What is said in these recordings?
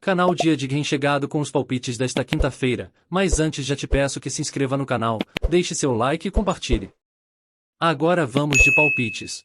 Canal Dia de Game chegado com os palpites desta quinta-feira, mas antes já te peço que se inscreva no canal, deixe seu like e compartilhe. Agora vamos de palpites.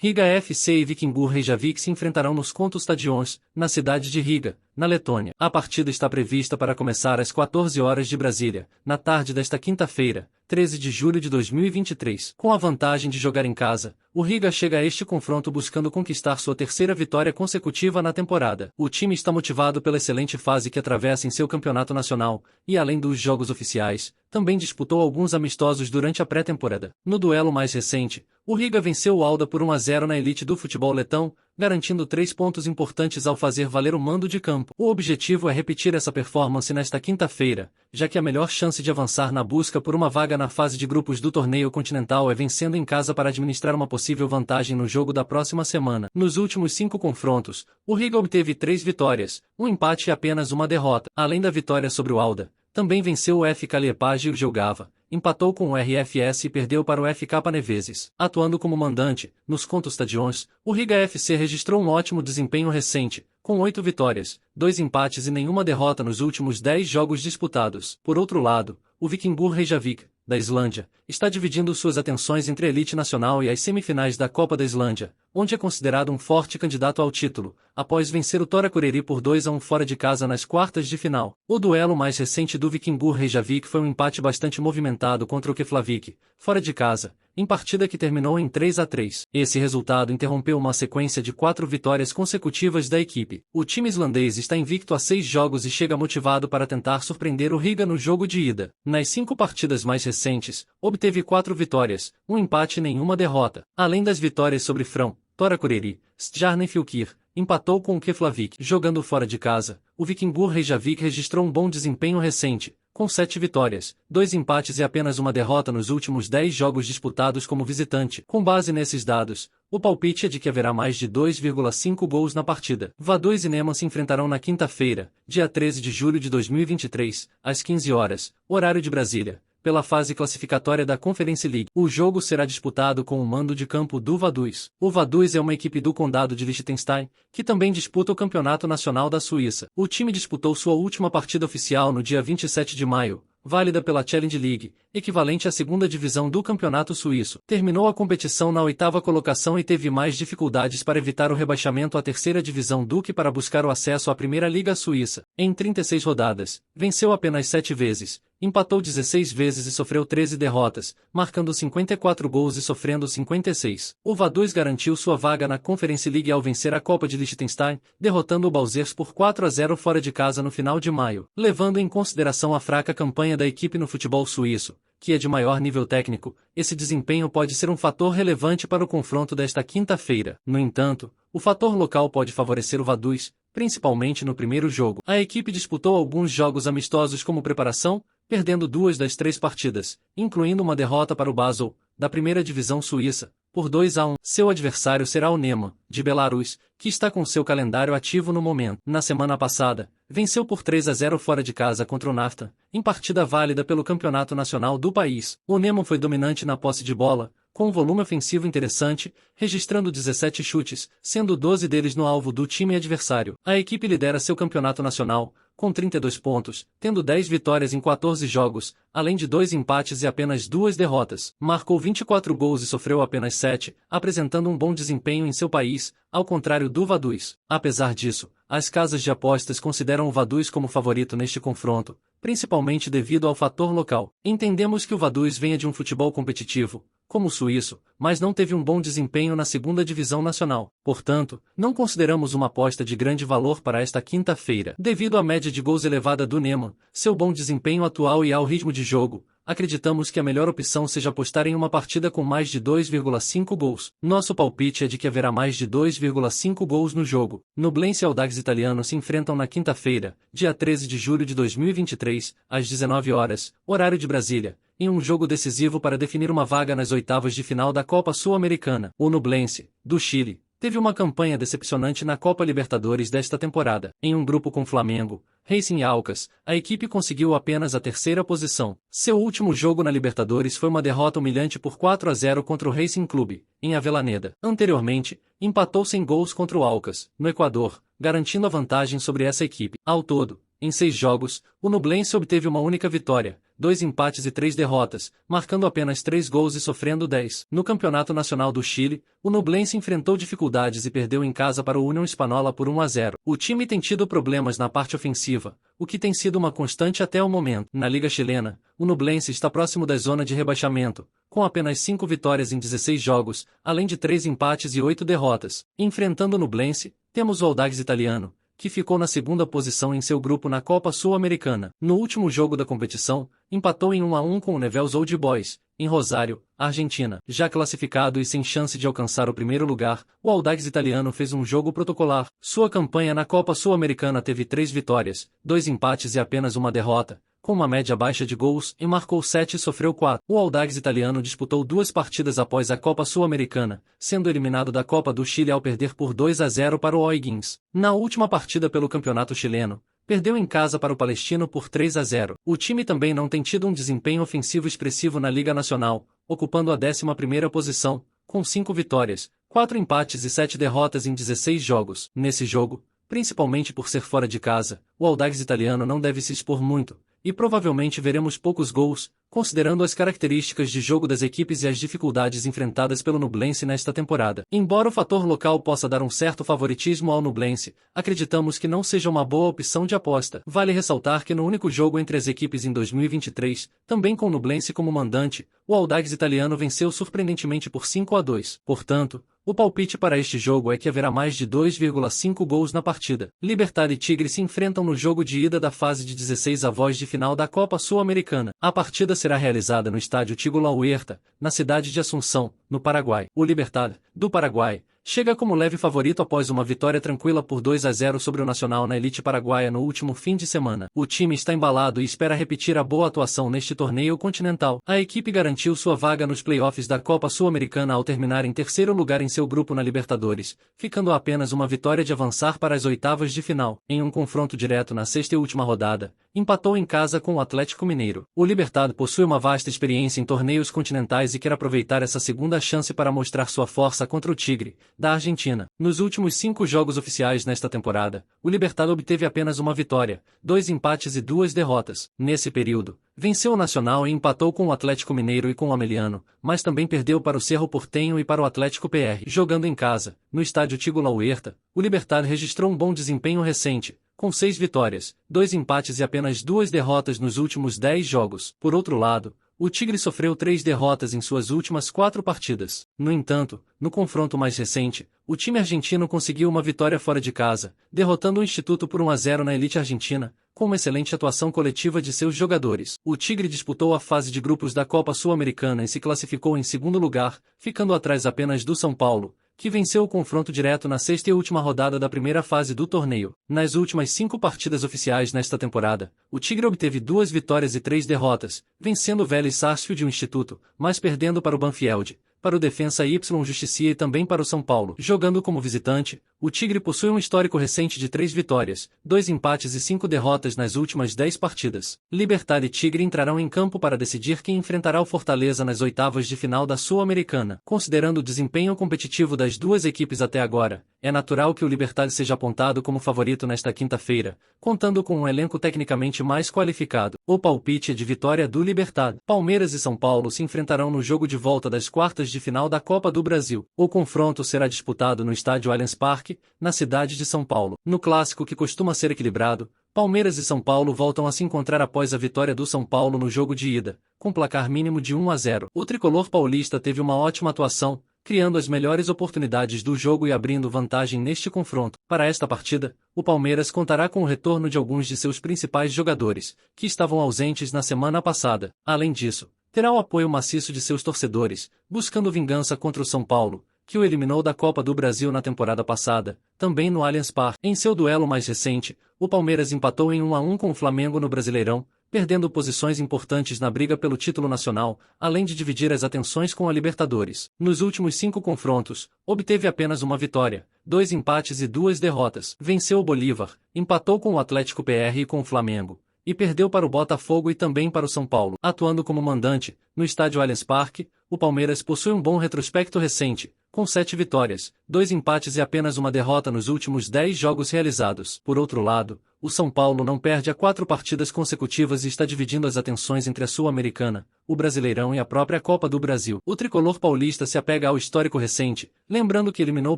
Riga FC e Vikingur Reykjavik se enfrentarão nos Kontostadions, na cidade de Riga, na Letônia. A partida está prevista para começar às 14 horas de Brasília, na tarde desta quinta-feira, 13 de julho de 2023. Com a vantagem de jogar em casa, o Riga chega a este confronto buscando conquistar sua terceira vitória consecutiva na temporada. O time está motivado pela excelente fase que atravessa em seu campeonato nacional, e além dos jogos oficiais, também disputou alguns amistosos durante a pré-temporada. No duelo mais recente, o Riga venceu o Alda por 1-0 na elite do futebol letão, garantindo 3 pontos importantes ao fazer valer o mando de campo. O objetivo é repetir essa performance nesta quinta-feira, já que a melhor chance de avançar na busca por uma vaga na fase de grupos do torneio continental é vencendo em casa para administrar uma possível vantagem no jogo da próxima semana. Nos últimos 5 confrontos, o Riga obteve 3 vitórias, um empate e apenas uma derrota. Além da vitória sobre o Alda, também venceu o FK Liepage e o Jelgava, empatou com o RFS e perdeu para o FK Neveses. Atuando como mandante, nos Kontostadions, o Riga FC registrou um ótimo desempenho recente, com 8 vitórias, 2 empates e nenhuma derrota nos últimos 10 jogos disputados. Por outro lado, o Vikingur Reykjavik, da Islândia, está dividindo suas atenções entre a elite nacional e as semifinais da Copa da Islândia, onde é considerado um forte candidato ao título, após vencer o Torakureri por 2-1 fora de casa nas quartas de final. O duelo mais recente do Vikingur Reykjavik foi um empate bastante movimentado contra o Keflavik, fora de casa, em partida que terminou em 3-3. Esse resultado interrompeu uma sequência de 4 vitórias consecutivas da equipe. O time islandês está invicto a 6 jogos e chega motivado para tentar surpreender o Riga no jogo de ida. Nas 5 partidas mais recentes, obteve 4 vitórias, um empate e nenhuma derrota. Além das vitórias sobre Frão, Torakureri, Stjarnarfjörður empatou com o Keflavik. Jogando fora de casa, o Vikingur Reykjavik registrou um bom desempenho recente, com 7 vitórias, 2 empates e apenas uma derrota nos últimos 10 jogos disputados como visitante. Com base nesses dados, o palpite é de que haverá mais de 2,5 gols na partida. Vaduz e Neman se enfrentarão na quinta-feira, dia 13 de julho de 2023, às 15 horas, horário de Brasília, pela fase classificatória da Conference League. O jogo será disputado com o mando de campo do Vaduz. O Vaduz é uma equipe do condado de Liechtenstein, que também disputa o Campeonato Nacional da Suíça. O time disputou sua última partida oficial no dia 27 de maio, válida pela Challenge League, equivalente à segunda divisão do Campeonato Suíço. Terminou a competição na 8ª colocação e teve mais dificuldades para evitar o rebaixamento à terceira divisão do que para buscar o acesso à Primeira Liga Suíça. Em 36 rodadas, venceu apenas 7 vezes, empatou 16 vezes e sofreu 13 derrotas, marcando 54 gols e sofrendo 56. O Vaduz garantiu sua vaga na Conference League ao vencer a Copa de Liechtenstein, derrotando o Balzers por 4-0 fora de casa no final de maio. Levando em consideração a fraca campanha da equipe no futebol suíço, que é de maior nível técnico, esse desempenho pode ser um fator relevante para o confronto desta quinta-feira. No entanto, o fator local pode favorecer o Vaduz, principalmente no primeiro jogo. A equipe disputou alguns jogos amistosos como preparação, perdendo 2 das 3 partidas, incluindo uma derrota para o Basel, da primeira divisão suíça, por 2-1. Seu adversário será o Neman, de Belarus, que está com seu calendário ativo no momento. Na semana passada, venceu por 3-0 fora de casa contra o Nafta, em partida válida pelo Campeonato Nacional do país. O Neman foi dominante na posse de bola, com um volume ofensivo interessante, registrando 17 chutes, sendo 12 deles no alvo do time adversário. A equipe lidera seu campeonato nacional, com 32 pontos, tendo 10 vitórias em 14 jogos, além de 2 empates e apenas 2 derrotas. Marcou 24 gols e sofreu apenas 7, apresentando um bom desempenho em seu país, ao contrário do Vaduz. Apesar disso, as casas de apostas consideram o Vaduz como favorito neste confronto, principalmente devido ao fator local. Entendemos que o Vaduz venha de um futebol competitivo, como o suíço, mas não teve um bom desempenho na segunda divisão nacional. Portanto, não consideramos uma aposta de grande valor para esta quinta-feira. Devido à média de gols elevada do Neman, seu bom desempenho atual e ao ritmo de jogo, acreditamos que a melhor opção seja apostar em uma partida com mais de 2,5 gols. Nosso palpite é de que haverá mais de 2,5 gols no jogo. Nublense e Audax Italiano se enfrentam na quinta-feira, dia 13 de julho de 2023, às 19 horas, horário de Brasília, em um jogo decisivo para definir uma vaga nas oitavas de final da Copa Sul-Americana. O Nublense, do Chile, teve uma campanha decepcionante na Copa Libertadores desta temporada. Em um grupo com Flamengo, Racing e Aucas, a equipe conseguiu apenas a terceira posição. Seu último jogo na Libertadores foi uma derrota humilhante por 4-0 contra o Racing Clube, em Avellaneda. Anteriormente, empatou sem gols contra o Aucas, no Equador, garantindo a vantagem sobre essa equipe. Ao todo, em 6 jogos, o Nublense obteve uma única vitória, 2 empates e 3 derrotas, marcando apenas 3 gols e sofrendo 10. No Campeonato Nacional do Chile, o Nublense enfrentou dificuldades e perdeu em casa para o União Espanola por 1-0. O time tem tido problemas na parte ofensiva, o que tem sido uma constante até o momento. Na Liga Chilena, o Nublense está próximo da zona de rebaixamento, com apenas 5 vitórias em 16 jogos, além de 3 empates e 8 derrotas. Enfrentando o Nublense, temos o Audax Italiano, que ficou na segunda posição em seu grupo na Copa Sul-Americana. No último jogo da competição, empatou em 1-1 com o Newell's Old Boys, em Rosário, Argentina. Já classificado e sem chance de alcançar o primeiro lugar, o Audax Italiano fez um jogo protocolar. Sua campanha na Copa Sul-Americana teve 3 vitórias, 2 empates e apenas uma derrota, com uma média baixa de gols, e marcou 7 e sofreu 4. O Audax Italiano disputou 2 partidas após a Copa Sul-Americana, sendo eliminado da Copa do Chile ao perder por 2-0 para o O'Higgins. Na última partida pelo Campeonato Chileno, perdeu em casa para o Palestino por 3-0. O time também não tem tido um desempenho ofensivo expressivo na Liga Nacional, ocupando a 11ª posição, com 5 vitórias, 4 empates e 7 derrotas em 16 jogos. Nesse jogo, principalmente por ser fora de casa, o Audax Italiano não deve se expor muito, e provavelmente veremos poucos gols, considerando as características de jogo das equipes e as dificuldades enfrentadas pelo Nublense nesta temporada. Embora o fator local possa dar um certo favoritismo ao Nublense, acreditamos que não seja uma boa opção de aposta. Vale ressaltar que no único jogo entre as equipes em 2023, também com o Nublense como mandante, o Audax Italiano venceu surpreendentemente por 5-2. Portanto, o palpite para este jogo é que haverá mais de 2,5 gols na partida. Libertad e Tigre se enfrentam no jogo de ida da fase de 16avós de final da Copa Sul-Americana. A partida será realizada no estádio Tiguela Huerta, na cidade de Assunção, no Paraguai. O Libertad, do Paraguai, chega como leve favorito após uma vitória tranquila por 2-0 sobre o Nacional na elite paraguaia no último fim de semana. O time está embalado e espera repetir a boa atuação neste torneio continental. A equipe garantiu sua vaga nos playoffs da Copa Sul-Americana ao terminar em terceiro lugar em seu grupo na Libertadores, ficando a apenas uma vitória de avançar para as oitavas de final. Em um confronto direto na sexta e última rodada, empatou em casa com o Atlético Mineiro. O Libertad possui uma vasta experiência em torneios continentais e quer aproveitar essa segunda chance para mostrar sua força contra o Tigre, da Argentina. Nos últimos 5 jogos oficiais nesta temporada, o Libertad obteve apenas uma vitória, 2 empates e 2 derrotas. Nesse período, venceu o Nacional e empatou com o Atlético Mineiro e com o Ameliano, mas também perdeu para o Cerro Porteño e para o Atlético PR. Jogando em casa, no estádio Tiguela Huerta, o Libertad registrou um bom desempenho recente, com 6 vitórias, 2 empates e apenas 2 derrotas nos últimos 10 jogos. Por outro lado, o Tigre sofreu 3 derrotas em suas últimas 4 partidas. No entanto, no confronto mais recente, o time argentino conseguiu uma vitória fora de casa, derrotando o Instituto por 1-0 na elite argentina, com uma excelente atuação coletiva de seus jogadores. O Tigre disputou a fase de grupos da Copa Sul-Americana e se classificou em segundo lugar, ficando atrás apenas do São Paulo, que venceu o confronto direto na sexta e última rodada da primeira fase do torneio. Nas últimas 5 partidas oficiais nesta temporada, o Tigre obteve 2 vitórias e 3 derrotas, vencendo o Vélez Sarsfield e o Instituto, mas perdendo para o Banfield, para o Defensa y Justicia e também para o São Paulo. Jogando como visitante, o Tigre possui um histórico recente de 3 vitórias, 2 empates e 5 derrotas nas últimas 10 partidas. Libertad e Tigre entrarão em campo para decidir quem enfrentará o Fortaleza nas oitavas de final da Sul-Americana. Considerando o desempenho competitivo das duas equipes até agora, é natural que o Libertad seja apontado como favorito nesta quinta-feira, contando com um elenco tecnicamente mais qualificado. O palpite é de vitória do Libertad. Palmeiras e São Paulo se enfrentarão no jogo de volta das quartas de final da Copa do Brasil. O confronto será disputado no estádio Allianz Parque, na cidade de São Paulo. No clássico que costuma ser equilibrado, Palmeiras e São Paulo voltam a se encontrar após a vitória do São Paulo no jogo de ida, com placar mínimo de 1-0. O tricolor paulista teve uma ótima atuação, criando as melhores oportunidades do jogo e abrindo vantagem neste confronto. Para esta partida, o Palmeiras contará com o retorno de alguns de seus principais jogadores, que estavam ausentes na semana passada. Além disso, terá o apoio maciço de seus torcedores, buscando vingança contra o São Paulo, que o eliminou da Copa do Brasil na temporada passada, também no Allianz Parque. Em seu duelo mais recente, o Palmeiras empatou em 1-1 com o Flamengo no Brasileirão, perdendo posições importantes na briga pelo título nacional, além de dividir as atenções com a Libertadores. Nos últimos 5 confrontos, obteve apenas uma vitória, 2 empates e 2 derrotas. Venceu o Bolívar, empatou com o Atlético PR e com o Flamengo, e perdeu para o Botafogo e também para o São Paulo. Atuando como mandante, no estádio Allianz Parque, o Palmeiras possui um bom retrospecto recente, com 7 vitórias, 2 empates e apenas uma derrota nos últimos 10 jogos realizados. Por outro lado, o São Paulo não perde há 4 partidas consecutivas e está dividindo as atenções entre a Sul-Americana, o Brasileirão e a própria Copa do Brasil. O tricolor paulista se apega ao histórico recente, lembrando que eliminou o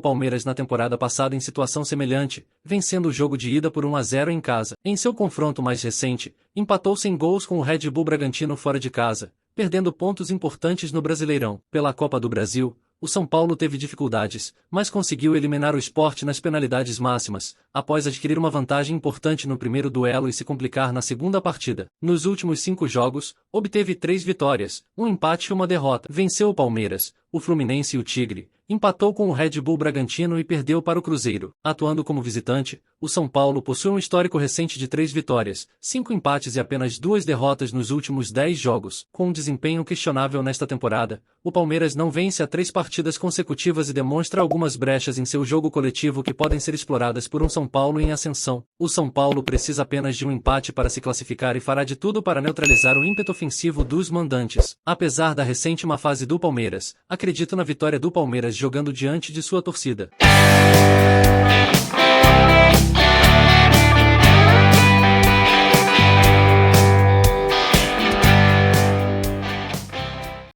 Palmeiras na temporada passada em situação semelhante, vencendo o jogo de ida por 1-0 em casa. Em seu confronto mais recente, empatou sem gols com o Red Bull Bragantino fora de casa, perdendo pontos importantes no Brasileirão. Pela Copa do Brasil, o São Paulo teve dificuldades, mas conseguiu eliminar o Sport nas penalidades máximas, após adquirir uma vantagem importante no primeiro duelo e se complicar na segunda partida. Nos últimos 5 jogos, obteve 3 vitórias, 1 empate e uma derrota. Venceu o Palmeiras, o Fluminense e o Tigre, empatou com o Red Bull Bragantino e perdeu para o Cruzeiro. Atuando como visitante, o São Paulo possui um histórico recente de 3 vitórias, 5 empates e apenas 2 derrotas nos últimos 10 jogos. Com um desempenho questionável nesta temporada, o Palmeiras não vence há 3 partidas consecutivas e demonstra algumas brechas em seu jogo coletivo que podem ser exploradas por um São Paulo em ascensão. O São Paulo precisa apenas de um empate para se classificar e fará de tudo para neutralizar o ímpeto ofensivo dos mandantes. Apesar da recente má fase do Palmeiras, acredito na vitória do Palmeiras jogando diante de sua torcida.